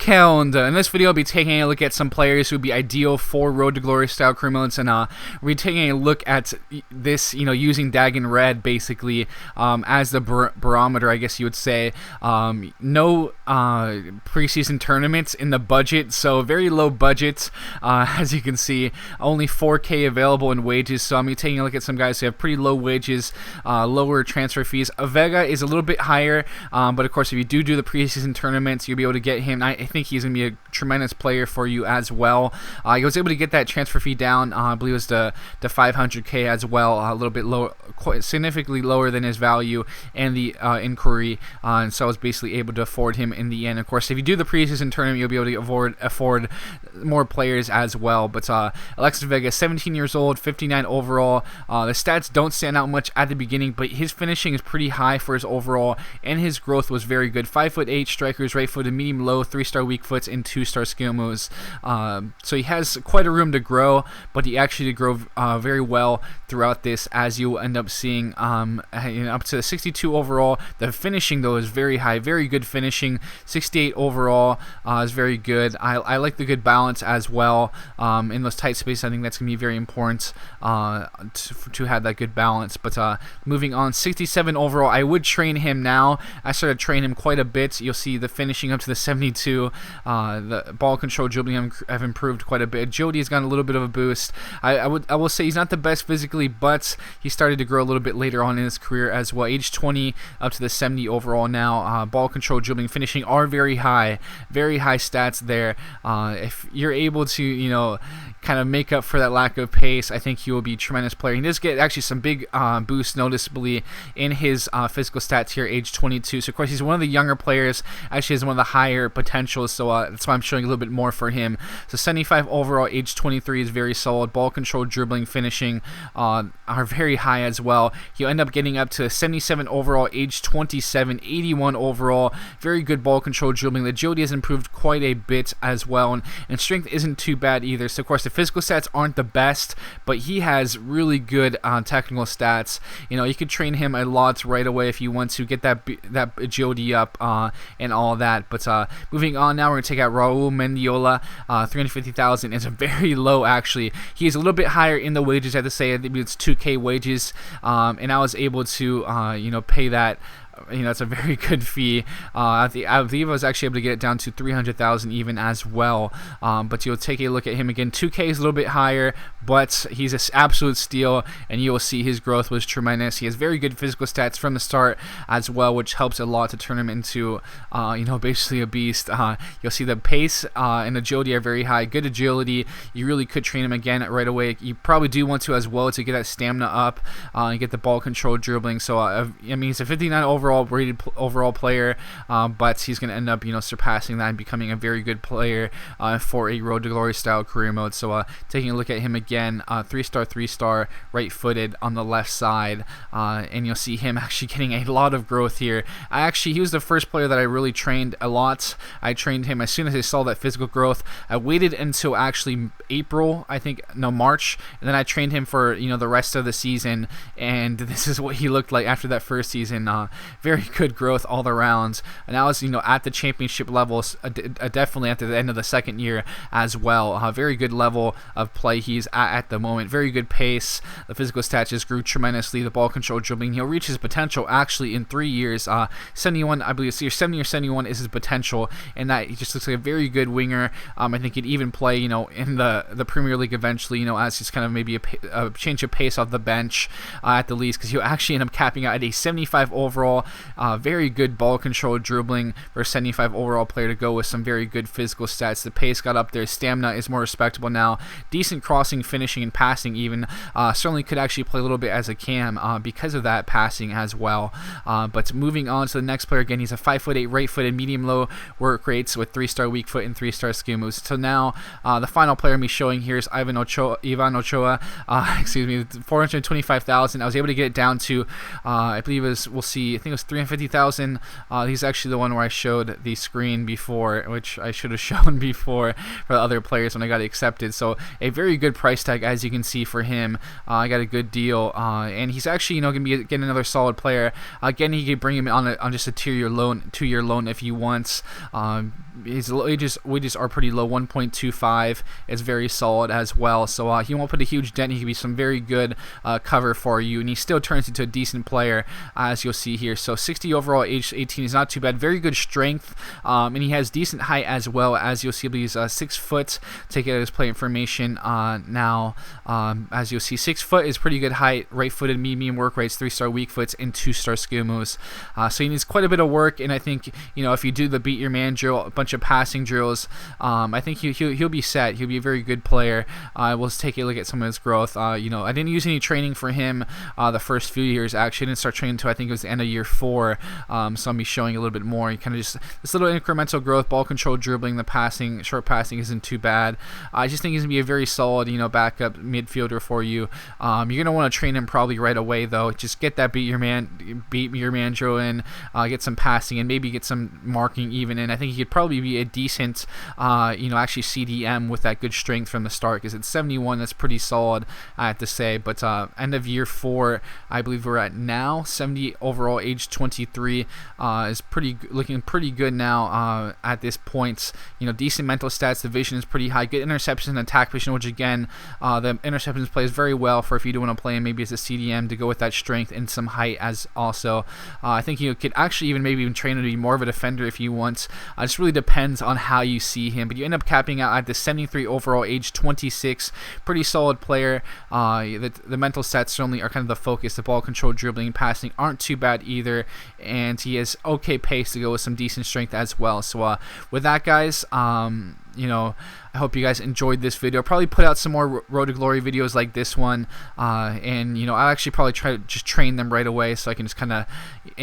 calendar. In this video, I'll be taking a look at some players who would be ideal for Road to Glory style career modes, and we'll be taking a look at this, using Dagon Red basically as the barometer, I guess you would say. No preseason tournaments in the budget, so very low budget. As you can see, only 4K available in wages. So I'm gonna be taking a look at some guys who have pretty low wages, lower transfer fees. Vega is a little bit higher, but of course, if you do the preseason tournaments, you'll be able to get him. I think he's going to be a tremendous player for you as well. He was able to get that transfer fee down. I believe it was to 500K as well, a little bit low, quite significantly lower than his value and the inquiry. And so I was basically able to afford him in the end. Of course, if you do the preseason tournament, you'll be able to afford more players as well. But Alexis Vega, 17 years old, 59 overall. The stats don't stand out much at the beginning, but his finishing is pretty high for his overall, and his growth was very good. 5'8" strikers, right footed, medium low, 3-star weak foots, and 2-star skill moves. So he has quite a room to grow, but he actually did grow very well throughout this, as you end up seeing up to 62 overall. The finishing though is very high, very good finishing. 68 overall is very good. I like the good balance as well in those tight spaces. I think that's gonna be very important to have that good balance. But moving on, 67 overall. I would train him now. I started training him quite a bit. You'll see the finishing up to the 72. The ball control, dribbling have improved quite a bit. Agility has gotten a little bit of a boost. I will say he's not the best physically, but he started to grow a little bit later on in his career as well. Age 20 up to the 70 overall now. Ball control, dribbling, finishing are very high stats there. If you're able to kind of make up for that lack of pace, I think he will be a tremendous player. He does get actually some big boosts noticeably in his physical stats here, age 22. So of course he's one of the younger players, actually has one of the higher potentials, so that's why I'm showing a little bit more for him. So 75 overall, age 23 is very solid. Ball control, dribbling, finishing are very high as well. He'll end up getting up to 77 overall, age 27, 81 overall. Very good ball control, dribbling. The agility has improved quite a bit as well, and strength isn't too bad either. So of course the physical stats aren't the best, but he has really good technical stats. You could train him a lot right away if you want to get that agility up and all that. But moving on now, we're going to take out Raul Mendiola. 350,000 is very low actually. He is a little bit higher in the wages, I have to say. I think it's 2K wages, and I was able to pay that. It's a very good fee. I believe I was actually able to get it down to 300,000 even as well. But you'll take a look at him again. 2K is a little bit higher, but he's an absolute steal, and you'll see his growth was tremendous. He has very good physical stats from the start as well, which helps a lot to turn him into, basically a beast. You'll see the pace and agility are very high. Good agility. You really could train him again right away. You probably do want to as well to get that stamina up and get the ball control, dribbling. So he's a 59 overall rated overall player, but he's going to end up surpassing that and becoming a very good player for a Road to Glory style career mode. So taking a look at him again, 3-star right footed on the left side, and you'll see him actually getting a lot of growth here. He was the first player that I really trained a lot. I trained him as soon as I saw that physical growth. I waited until actually March, and then I trained him for the rest of the season, and this is what he looked like after that first season. Very good growth all around, and now is at the championship levels, definitely at the end of the second year as well. Very good level of play he's at the moment. Very good pace. The physical stats just grew tremendously. The ball control, dribbling, he'll reach his potential actually in 3 years. 71, I believe, 70 or 71 is his potential, and that he just looks like a very good winger. I think he'd even play in the Premier League eventually, as he's kind of maybe a change of pace off the bench at the least, because he'll actually end up capping out at a 75 overall. Very good ball control, dribbling for a 75 overall player to go with some very good physical stats. The pace got up there. Stamina is more respectable now. Decent crossing, finishing, and passing even. Certainly could actually play a little bit as a cam because of that passing as well. But moving on to the next player, again, he's a 5'8", right-footed, medium-low work rates with 3-star weak foot and 3-star skill moves. So now the final player I'm showing here is Ochoa. 425,000. I was able to get it down to, I believe it was, we'll see, I think it was was 350,000. He's actually the one where I showed the screen before, which I should have shown before for the other players when I got accepted. So a very good price tag, as you can see, for him. I got a good deal, and he's actually going to be getting another solid player. Again, he could bring him on just a 2-year loan if he wants. His wages are pretty low, 1.25. It's very solid as well. So he won't put a huge dent. He could be some very good cover for you, and he still turns into a decent player, as you'll see here. So 60 overall, age 18 is not too bad. Very good strength, and he has decent height as well, as you'll see. He's 6 foot. Take it as play information now. As you'll see, 6 foot is pretty good height. Right-footed, medium work rates, 3-star weak foots, and 2-star skill moves. So he needs quite a bit of work, and I think, you know, if you do the beat your man drill, a bunch of passing drills, I think he'll be set. He'll be a very good player. We'll take a look at some of his growth. You know, I didn't use any training for him the first few years. Actually, I didn't start training until I think it was the end of year 4. So I'll be showing a little bit more. Kind of just this little incremental growth, ball control, dribbling, the passing, short passing isn't too bad. I just think he's gonna be a very solid, you know, backup midfielder for you. You're gonna want to train him probably right away, though. Just get that beat your man drill in, get some passing, and maybe get some marking even. And I think he could probably be a decent, you know, actually CDM with that good strength from the start, because it's 71. That's pretty solid, I have to say. But end of year 4, I believe we're at now, 70 overall, age 23, is looking pretty good now at this point. You know, decent mental stats. The vision is pretty high. Good interceptions and attack vision, which again, the interceptions plays very well for if you do want to play him maybe as a CDM to go with that strength and some height as also. I think you could actually maybe even train him to be more of a defender if you want. It just really depends on how you see him, but you end up capping out at the 73 overall, age 26. Pretty solid player. The mental stats certainly are kind of the focus. The ball control, dribbling, passing aren't too bad either, and he has okay pace to go with some decent strength as well. So with that, guys, you know, I hope you guys enjoyed this video. I'll probably put out some more Road to Glory videos like this one, and you know, I'll actually probably try to just train them right away so I can just kind of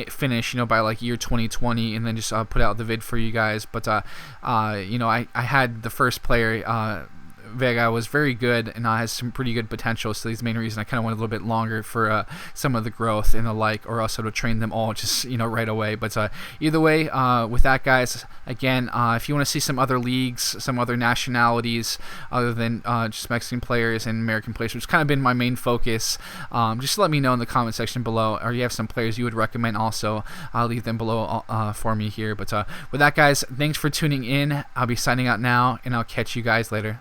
finish, you know, by like year 2020, and then just put out the vid for you guys. But you know, I had the first player, Vega, was very good and has some pretty good potential, so that's the main reason I kind of went a little bit longer for some of the growth and the like, or else I would train them all just, you know, right away. But either way, with that, guys, again, if you want to see some other leagues, some other nationalities other than just Mexican players and American players, which has kind of been my main focus, just let me know in the comment section below, or you have some players you would recommend also, leave them below for me here. But with that, guys, thanks for tuning in. I'll be signing out now, and I'll catch you guys later.